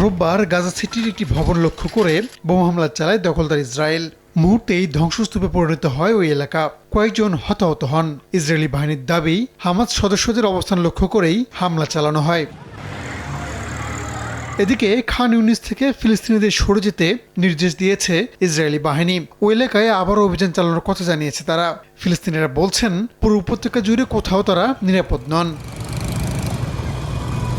রোববার গাজা সিটির একটি ভবন লক্ষ্য করে বোমা হামলা চালায় দখলদার ইসরায়েল। মুহূর্তেই ধ্বংসস্তূপে পরিণত হয় ওই এলাকা। কয়েকজন হতাহত হন। ইসরায়েলি বাহিনীর দাবি, হামাস সদস্যদের অবস্থান লক্ষ্য করেই হামলা চালানো হয়। এদিকে খান ইউনিস থেকে ফিলিস্তিনিদের সরে যেতে নির্দেশ দিয়েছে ইসরায়েলি বাহিনী। ওই এলাকায় আবারও অভিযান চালানোর কথা জানিয়েছে তারা। ফিলিস্তিনিরা বলছেন, পুরো উপত্যকা জুড়ে কোথাও তারা নিরাপদ নন।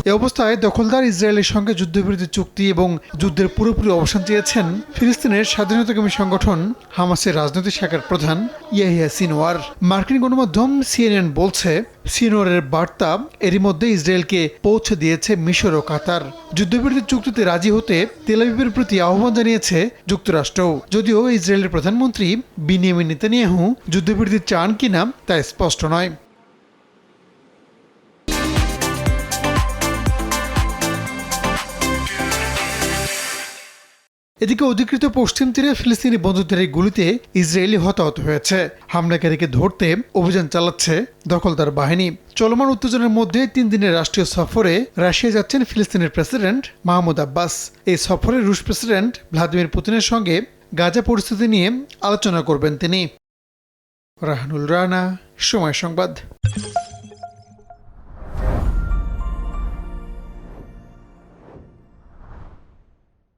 এ অবস্থায় দখলদার ইসরায়েলের সঙ্গে যুদ্ধবিরতি চুক্তি এবং যুদ্ধের পুরোপুরি অবসান চেয়েছেন ফিলিস্তিনের স্বাধীনতাকামী সংগঠন হামাসের রাজনৈতিক শাখার প্রধান ইয়াহিয়া সিনওয়ার। মার্কিন গণমাধ্যম সিএনএন বলছে, সিনওয়ারের বার্তা এরই মধ্যে ইসরায়েলকে পৌঁছে দিয়েছে মিশর ও কাতার। যুদ্ধবিরতি চুক্তিতে রাজি হতে তেল আবিবের প্রতি আহ্বান জানিয়েছে যুক্তরাষ্ট্র। যদিও ইসরায়েলের প্রধানমন্ত্রী বিনিয়ামিন নেতানিয়াহু যুদ্ধবিরতি চান কিনা তা স্পষ্ট নয়। এদিকে অধিকৃত পশ্চিম তীরে ফিলিস্তিনি বন্দুকধারী গুলিতে ইসরায়েলি হতাহত হয়েছে। হামলাকারীকে ধরতে অভিযান চালাচ্ছে দখলদার বাহিনী। চলমান উত্তেজনার মধ্যে 3 দিনের রাষ্ট্রীয় সফরে রাশিয়া যাচ্ছেন ফিলিস্তিনের প্রেসিডেন্ট মাহমুদ আব্বাস। এই সফরে রুশ প্রেসিডেন্ট ভ্লাদিমির পুতিনের সঙ্গে গাজা পরিস্থিতি নিয়ে আলোচনা করবেন তিনি। রাহানুল রানা, সময় সংবাদ।